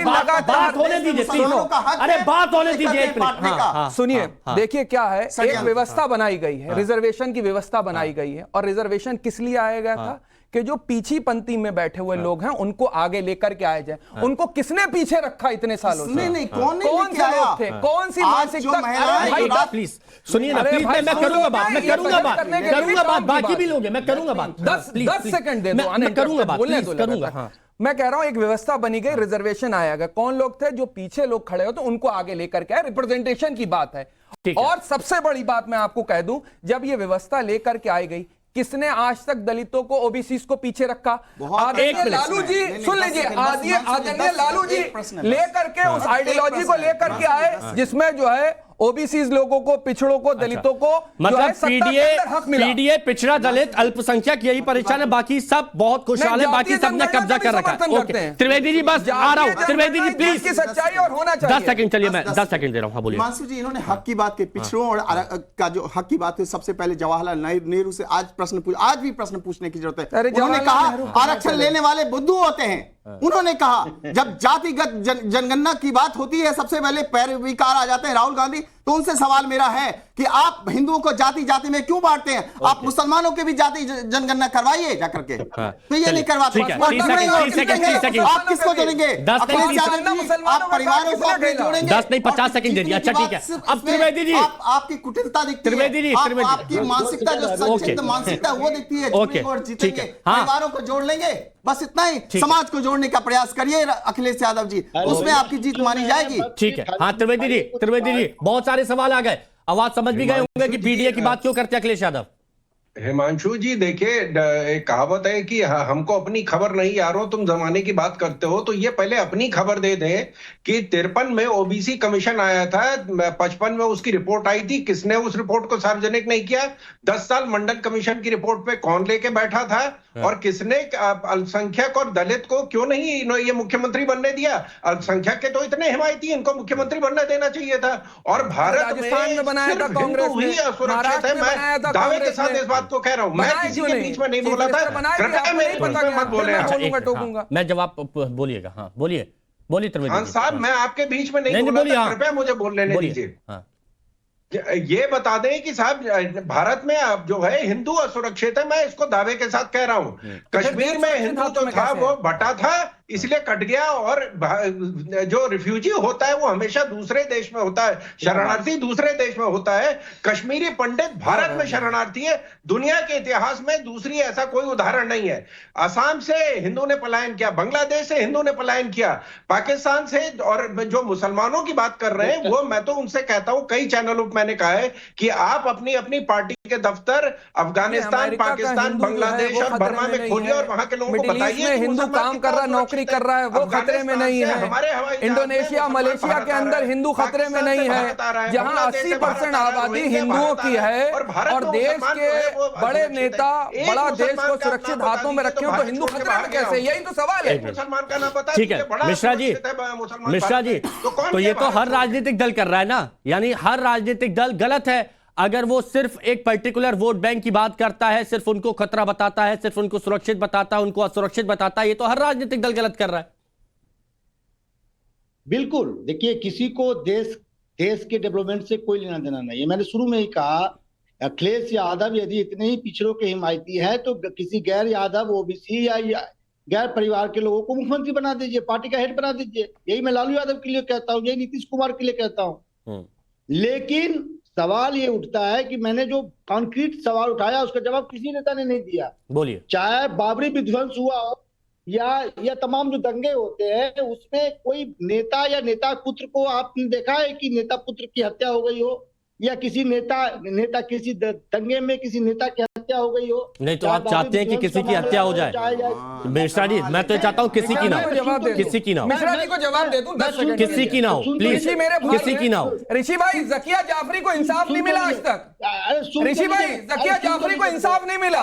बात होने दीजिए प्लीज, अरे बात होने दीजिए एक मिनट। सुनिए, देखिए क्या है, एक व्यवस्था बनाई गई है, रिजर्वेशन की व्यवस्था बनाई गई है, और रिजर्वेशन किस लिए आया गया था कि जो पीछी पंक्ति में बैठे हुए लोग हैं उनको आगे लेकर के आया जाए। उनको किसने पीछे रखा इतने सालों से? नहीं, कौन से लोग थे? कौन सी मानसिकता? प्लीज सुनिए ना, प्लीज मैं करूंगा बात, बाकी भी लोग हैं, मैं करूंगा बात, 10 सेकंड दे दो, मैं करूंगा बात, करूंगा। मैं कह रहा हूं एक व्यवस्था बनी गई, रिजर्वेशन आया गया, कौन लोग थे जो पीछे लोग खड़े हो तो उनको आगे लेकर के आए, रिप्रेजेंटेशन की बात है। और सबसे बड़ी बात मैं आपको कह दूं, जब ये व्यवस्था लेकर के आई गई, किसने आज तक दलितों को, ओबीसी को पीछे रखा? आदरणीय लालू जी, सुन लीजिए, आदरणीय लालू जी लेकर के उस आइडियोलॉजी को लेकर के आए जिसमें जो है ओबीसी लोगों को, पिछड़ों को, दलितों को, मतलब पीडीए, पिछड़ा, दलित, अल्पसंख्यक यही परेशान है, बाकी सब बहुत खुशहाल है, बाकी सबने कब्जा कर रखा है। त्रिवेदी जी बस आ रहा हूं, त्रिवेदी जी प्लीज की सच्चाई और होना चाहिए। 10 सेकंड चलिए, मैं 10 सेकंड दे रहा हूं, हाँ बोलिए। हिमांशु जी, इन्होंने हक की बात की, पिछड़ों और का जो हक की बात है, सबसे पहले जवाहरलाल नेहरू से आज भी प्रश्न पूछने की जरूरत है। उन्होंने कहा आरक्षण लेने वाले बुद्धू होते हैं। उन्होंने कहा जब जातिगत जनगणना की बात होती है सबसे पहले पैरविकार आ जाते हैं राहुल गांधी। तो उनसे सवाल मेरा है कि आप हिंदुओं को जाति जाति में क्यों बांटते हैं? आप मुसलमानों के भी जाति जनगणना करवाइए जाकर के। तो ये नहीं करवाते, आप किसको जोड़ेंगे? आप परिवारों को अपने जोड़ेंगे। 10 नहीं 50 सेकंड दे दिए, अच्छा ठीक है। अब त्रिवेदी जी, आपकी कुटिलता दिखती है, त्रिवेदी जी, आपकी मानसिकता जो संक्षिप्त मानसिकता वो दिखती है। और जीतेंगे, परिवारों को जोड़ लेंगे, बस इतना ही। समाज को जोड़ने का प्रयास करिए अखिलेश यादव जी, उसमें आपकी जीत मानी जाएगी। ठीक है, हाँ त्रिवेदी जी, बहुत सारे सवाल आ गए, आवाज समझ भी गए होंगे कि पीडीए की बात क्यों करते हैं अखिलेश यादव। हिमांशु जी देखिए, एक कहावत है कि हमको अपनी खबर नहीं यारो, तुम जमाने की बात करते हो। तो ये पहले अपनी खबर दे दें कि 53 में ओबीसी कमीशन आया था, 55 में उसकी रिपोर्ट आई थी, किसने उस रिपोर्ट को सार्वजनिक नहीं किया? 10 साल मंडल कमीशन की रिपोर्ट पे कौन लेके बैठा था? और किसने अल्पसंख्यक और दलित को क्यों नहीं ये मुख्यमंत्री बनने दिया? अल्पसंख्यक के तो इतने हिमायती, इनको मुख्यमंत्री बनने देना चाहिए था। और भारत में बनाया था कांग्रेस ने, असुरक्षित है। मैं दावे के साथ इस बात को कह रहा हूं, मैं किसी के बीच में नहीं बोला था। कृपया मेरे बीच में मत बोले। मैं जवाब बोलिएगा, हाँ बोलिए। बोलिए त्रिवेदी खान जी। साहब, मैं आपके बीच में नहीं नहीं, बोला बोलिए, था, हाँ। कृपया मुझे बोल लेने बोलिए। दीजिए। हाँ। ये बता दें कि साहब भारत में अब जो है हिंदू असुरक्षित है, मैं इसको दावे के साथ कह रहा हूं। कश्मीर में हिंदू जो था वो बटा था, इसलिए कट गया। और जो रिफ्यूजी होता है वो हमेशा दूसरे देश में होता है, शरणार्थी दूसरे देश में होता है। कश्मीरी पंडित भारत में शरणार्थी है। दुनिया के इतिहास में दूसरी ऐसा कोई उदाहरण नहीं है। असम से हिंदू ने पलायन किया, बांग्लादेश से हिंदू ने पलायन किया, पाकिस्तान से। और जो मुसलमानों की बात कर रहे हैं वो मैं तो उनसे कहता हूं, कई चैनलों पर मैंने कहा है कि आप अपनी अपनी पार्टी के दफ्तर अफगानिस्तान, पाकिस्तान, बांग्लादेश और बर्मा में खोलिए और वहां के लोगों को बताइए हिंदू काम कर रहा है, नौकरी कर रहा है, वो खतरे में नहीं है। इंडोनेशिया, मलेशिया के अंदर हिंदू खतरे में नहीं है, जहां 80% आबादी हिंदुओं की है और देश के बड़े नेता बड़ा देश को सुरक्षित हाथों में रखे हो तो हिंदू खतरे में कैसे? यही तो सवाल है। मुसलमान का ना पता। ठीक है मिश्रा जी, मिश्रा जी, तो ये तो हर राजनीतिक दल कर रहा है ना, यानी हर राजनीतिक दल गलत है अगर वो सिर्फ एक पर्टिकुलर वोट बैंक की बात करता है, सिर्फ उनको खतरा बताता है, सिर्फ उनको सुरक्षित बताता है, उनको असुरक्षित बताता है। ये तो हर राजनीतिक दल गलत कर रहा है। बिल्कुल, देखिए किसी को देश के डेवलपमेंट से कोई लेना देना नहीं है। मैंने शुरू में ही कहा, अखिलेश यादव यदि इतने ही पिछड़ों के हिमायती है तो किसी गैर यादव, ओबीसी या गैर परिवार के लोगों को मुख्यमंत्री बना दीजिए, पार्टी का हेड बना दीजिए। यही मैं लालू यादव के लिए कहता हूँ, यही नीतीश कुमार के लिए कहता हूँ। लेकिन सवाल ये उठता है कि मैंने जो कॉन्क्रीट सवाल उठाया उसका जवाब किसी नेता ने नहीं दिया। बोलिए। चाहे बाबरी विध्वंस हुआ हो या तमाम जो दंगे होते हैं उसमें कोई नेता या नेता पुत्र को आपने देखा है कि नेता पुत्र की हत्या हो गई हो, या किसी नेता किसी दंगे में किसी नेता की हत्या हो गई हो? नहीं तो आप चाहते हैं कि किसी की हत्या हो जाए? मिश्रा जी, मैं तो चाहता हूँ किसी की ना हो, किसी की ना हो। मिश्रा जी को जवाब दे दूं 10 सेकंड, किसी की ना हो प्लीज, किसी की ना हो। ऋषि भाई, जकिया जाफरी को इंसाफ नहीं मिला आज तक। ऋषि भाई, जकिया जाफरी को इंसाफ नहीं मिला।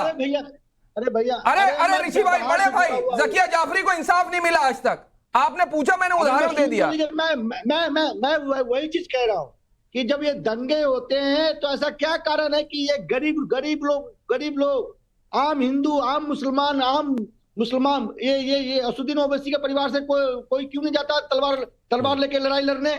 अरे भैया, अरे ऋषि भाई, बड़े भाई, जकिया जाफरी को इंसाफ नहीं मिला आज तक। आपने पूछा, मैंने उदाहरण दे दिया। मैं वही चीज कह रहा हूँ कि जब ये दंगे होते हैं तो ऐसा क्या कारण है कि ये गरीब लोग आम हिंदू, आम मुसलमान ये असुद्दीन ओवैसी के परिवार से कोई क्यों नहीं जाता तलवार लेके लड़ाई लड़ने?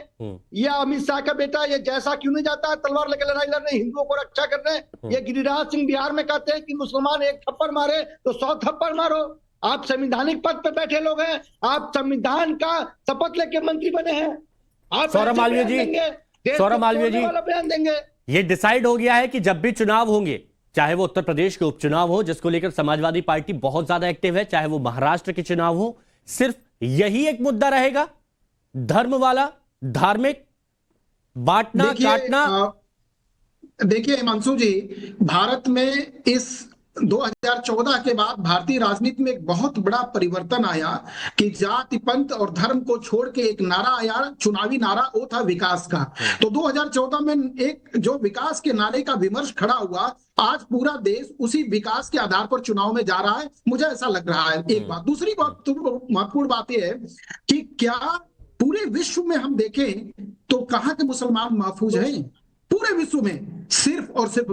या अमित शाह का बेटा ये जैसा क्यों नहीं जाता तलवार लेके लड़ाई लड़ने, हिंदुओं को रक्षा करने? ये गिरिराज सिंह बिहार में कहते हैं कि मुसलमान एक थप्पड़ मारे तो 100 थप्पड़ मारो। आप संवैधानिक पद पे बैठे लोग हैं, आप संविधान का शपथ लेके मंत्री बने हैं। आप सौरभ मालवीय जी, बयान देंगे। ये डिसाइड हो गया है कि जब भी चुनाव होंगे, चाहे वो उत्तर प्रदेश के उपचुनाव हो जिसको लेकर समाजवादी पार्टी बहुत ज्यादा एक्टिव है, चाहे वो महाराष्ट्र के चुनाव हो, सिर्फ यही एक मुद्दा रहेगा, धर्म वाला, धार्मिक, बांटना काटना। देखिए हिमांशु जी, भारत में इस 2014 के बाद भारतीय राजनीति में एक बहुत बड़ा परिवर्तन आया कि जाति, पंथ और धर्म को छोड़ के एक नारा आया, चुनावी नारा, वो था विकास का। तो 2014 में एक जो विकास के नारे का विमर्श खड़ा हुआ, आज पूरा देश उसी विकास के आधार पर चुनाव में जा रहा है, मुझे ऐसा लग रहा है। एक बात। दूसरी बात, महत्वपूर्ण बात यह है कि क्या पूरे विश्व में हम देखें तो कहाँ के मुसलमान महफूज हैं? पूरे विश्व में सिर्फ और सिर्फ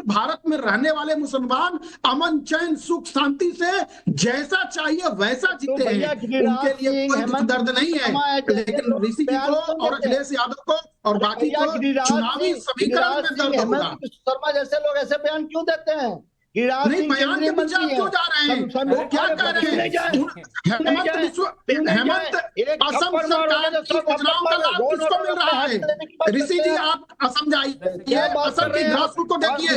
भारत में रहने वाले मुसलमान अमन, चैन, सुख, शांति से जैसा चाहिए वैसा जीते हैं, उनके लिए कोई दुख दर्द नहीं है। लेकिन ऋषि जी को और अखिलेश यादव को और बाकी को चुनावी समीकरण में दर्द होगा। शर्मा जैसे लोग ऐसे बयान क्यों देते हैं? नहीं, बयान के पीछे आप क्यों जा रहे हैं? वो क्या कह रहे हैं? हेमंत असम सरकार की योजनाओं का लाभ किसको मिल रहा है? ऋषि जी, आप असम जाइए, असम की ग्रासरूट को देखिए,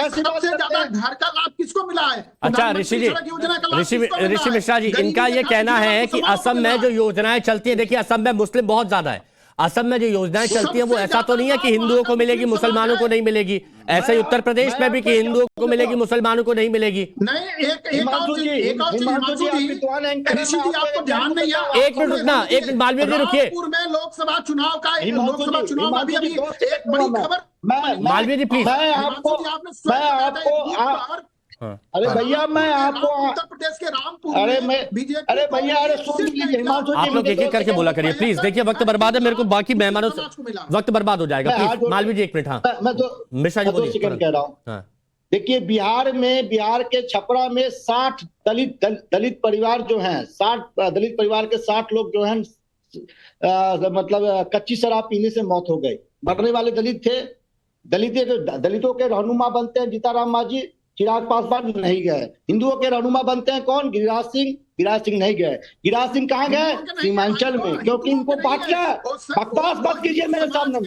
सबसे ज्यादा घर का लाभ किसको मिला है? अच्छा ऋषि मिश्रा जी, इनका ये कहना है कि असम में जो योजनाएं चलती है, देखिए असम में मुस्लिम बहुत ज्यादा है, असम में जो योजनाएं चलती हैं वो ऐसा तो नहीं है कि हिंदुओं को मिलेगी मुसलमानों को नहीं मिलेगी। ऐसा ही उत्तर प्रदेश में भी कि हिंदुओं को मिलेगी मुसलमानों को नहीं मिलेगी। नहीं, एक और चीज ऋषि जी, आपको ध्यान नहीं है। एक मिनट रुकना, एक मिनट मालवीय जी रुकिए। रामपुर में लोकसभा चुनाव अभी एक बड़ी खबर। मालवीय जी प्लीज। अरे भैया, मैं आपको उत्तर प्रदेश के रामपुर, अरे भैया, आप लोग एक एक करके बोला करिए प्लीज। देखिए वक्त बर्बाद है, मेरे को बाकी मेहमानों से वक्त बर्बाद हो जाएगा। प्लीज मालवीय जी, एक मिनट। हाँ मैं तो मिश्रा जी बोलिए। कह रहा हूँ देखिए बिहार के छपरा में 60 दलित परिवार जो हैं, 60 दलित परिवार के 60 लोग जो हैं मतलब कच्ची शराब पीने से मौत हो गई। मरने वाले दलित थे। दलितों के रहनुमा बनते हैं जीताराम मांझी, चिराग पासवान नहीं गए। हिंदुओं के रहनुमा बनते हैं कौन? गिरिराज सिंह नहीं गए। गिरिराज सिंह कहाँ गए? सीमांचल में, क्योंकि इनको बांट लिया। बकवास मत कीजिए मेरे सामने,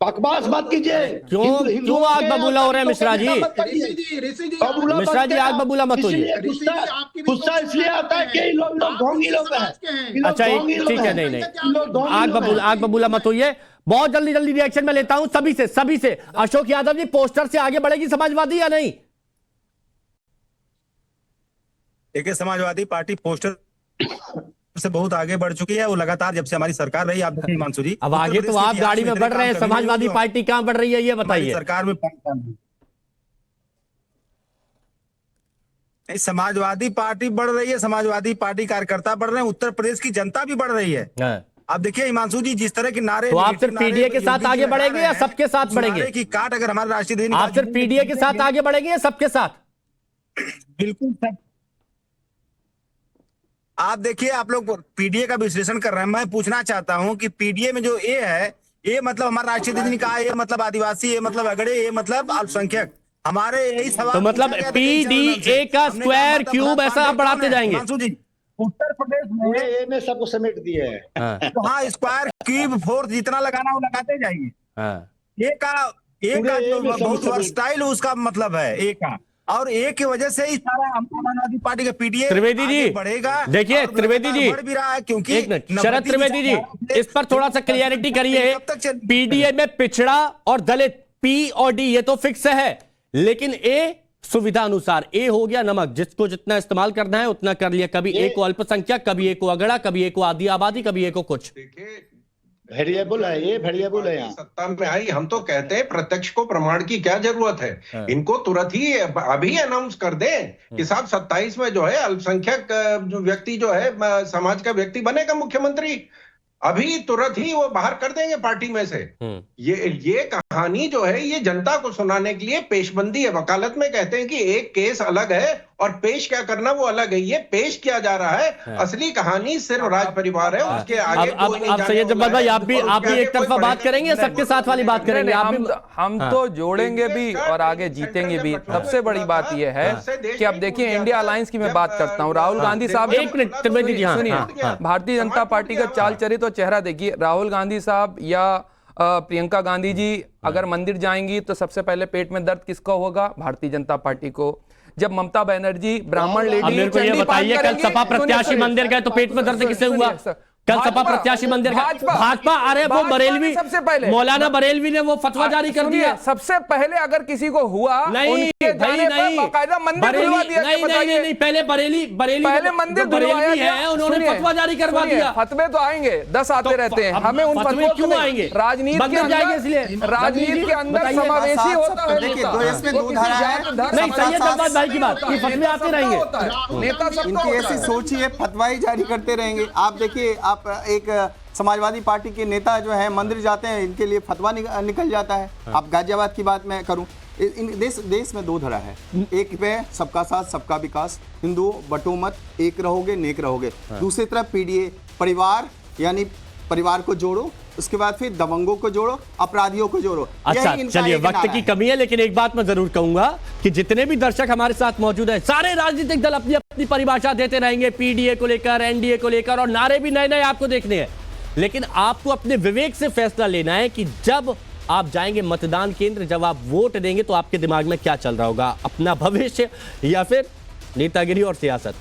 बकवास मत कीजिए। क्यों आग बबूला हो रहे हैं मिश्रा जी? मिश्रा जी आग बबूला मत होइए। गुस्सा इसलिए आता है कि लोग ढोंगी लोग हैं। अच्छा ठीक है, नहीं आग बबूला मत होइए। बहुत जल्दी रिएक्शन में लेता हूं सभी से। अशोक यादव जी, पोस्टर से आगे बढ़ेगी समाजवादी या नहीं? देखिए, समाजवादी पार्टी पोस्टर से बहुत आगे बढ़ चुकी है। वो लगातार जब से हमारी सरकार रही, आप देखिए हिमांशु जी, अब आगे तो आप गाड़ी में बढ़ रहे हैं, समाजवादी पार्टी कहां बढ़ रही है ये बताइए। सरकार में समाजवादी पार्टी बढ़ रही है, समाजवादी पार्टी कार्यकर्ता बढ़ रहे हैं, उत्तर प्रदेश की जनता भी बढ़ रही है। आप देखिए हिमांशु जी, जिस तरह के नारे, तो आप सिर्फ पीडीए के साथ आगे बढ़ेंगे या सबके साथ बढ़ेंगे? की काट अगर हमारे राष्ट्रीय, आप सिर्फ पीडीए के साथ आगे बढ़ेंगे या सबके साथ? बिल्कुल सब। आप देखिए, आप लोग पीडीए का विश्लेषण कर रहे हैं। मैं पूछना चाहता हूं कि पीडीए में जो ए है, ये मतलब हमारा राष्ट्रीय कहा, ये मतलब आदिवासी, ये मतलब अगड़े, ये मतलब अल्पसंख्यक। हमारे यही सवाल, तो मतलब पीडीए का स्क्वायर क्यूब ऐसा आप बढ़ाते जाएंगे? उत्तर प्रदेश में ए में सबको समेट दिए है। तो हाँ, स्क्वायर क्यूब फोर्स जितना लगाना वो लगाते जाएंगे। ए का जो बहुत वर्सटाइल उसका मतलब है ए का, और एक की वजह से ही सारा समाजवादी पार्टी का पीडीए त्रिवेदी जी बढ़ेगा। देखिए त्रिवेदी जी, बढ़ भी रहा है, क्योंकि शरद त्रिवेदी जी इस पर थोड़ा सा क्लियरिटी करिए। पीडीए में पिछड़ा और दलित, पी और डी ये तो फिक्स है, लेकिन ए सुविधा अनुसार, ए हो गया नमक, जिसको जितना इस्तेमाल करना है उतना कर लिया। कभी ए को अल्पसंख्यक, कभी ए को अगड़ा, कभी ए को आदि आबादी, कभी ए को कुछ। वेरिएबल है, ये वेरिएबल है। यहाँ सत्ता में आई, हम तो कहते हैं प्रत्यक्ष को प्रमाण की क्या जरूरत है। इनको तुरंत ही अभी अनाउंस कर दें कि साहब 27 में जो है अल्पसंख्यक जो व्यक्ति जो है समाज का व्यक्ति बनेगा मुख्यमंत्री। अभी तुरंत ही वो बाहर कर देंगे पार्टी में से। ये कहानी जो है ये जनता को सुनाने के लिए पेशबंदी है। वकालत में कहते हैं कि एक केस अलग है और पेश क्या करना वो अलग है। ये पेश किया जा रहा है, असली कहानी सिर्फ राज परिवार है, उसके आगे कोई नहीं। अब सैयद जब्बार भाई, आप भी एक तरफा बात करेंगे, सबके साथ वाली बात करेंगे? हम तो जोड़ेंगे भी और आगे जीतेंगे भी। सबसे बड़ी बात यह है कि अब देखिए, इंडिया अलायंस की मैं बात करता हूं। राहुल गांधी साहब, एक मिनट त्रिवेदी जी, सुनिए, भारतीय जनता पार्टी का चाल चरित्र और चेहरा देखिए। राहुल गांधी साहब या प्रियंका गांधी जी अगर मंदिर जाएंगी तो सबसे पहले पेट में दर्द किसको होगा? भारतीय जनता पार्टी को। जब ममता बनर्जी ब्राह्मण लेडी, मेरे को ये बताइए, कल सपा प्रत्याशी मंदिर गए तो पेट में दर्द किसे हुआ? कल सपा प्रत्याशी मंदिर भाजपा, अरे वो बरेलवी, सबसे पहले मौलाना बरेलवी ने वो फतवा जारी कर दिया। सबसे पहले अगर किसी को हुआ, नहीं बाकायदा मंदिर खुलवा दिया। नहीं, पहले पहले मंदिर धुलवाया गया, उन्होंने फतवा जारी करवा दिया। फतवे तो आएंगे, 10 आते रहते हैं, हमें उन फतवे क्यों आएंगे? राजनीति के अंदर, इसलिए राजनीति के अंदर समावेशी होता है। देखिए, दो इसमें दो धारा है। नहीं, सैयद जब्बार भाई की बात, ये फतवे आते रहेंगे, नेता सब इनकी ऐसी सोच ही है, फतवाई जारी करते रहेंगे। आप देखिए, आप एक समाजवादी पार्टी के नेता जो है मंदिर जाते हैं, इनके लिए फतवा निकल जाता है। आप गाजियाबाद की बात मैं करूं, देश में दो धारा है। एक पे सबका साथ सबका विकास, हिंदुओं बटो मत, एक रहोगे नेक रहोगे। दूसरी तरफ पीडीए, परिवार, यानी परिवार को जोड़ो, उसके बाद फिर दबंगों को जोड़ो, अपराधियों को जोड़ो। अच्छा चलिए, वक्त की कमी है, लेकिन एक बात मैं जरूर कहूंगा कि जितने भी दर्शक हमारे साथ मौजूद हैं, सारे राजनीतिक दल अपनी अपनी परिभाषा देते रहेंगे पीडीए को लेकर, एनडीए को लेकर, और नारे भी नए नए आपको देखने हैं। लेकिन आपको अपने विवेक से फैसला लेना है कि जब आप जाएंगे मतदान केंद्र, जब आप वोट देंगे, तो आपके दिमाग में क्या चल रहा होगा? अपना भविष्य या फिर नेतागिरी और सियासत?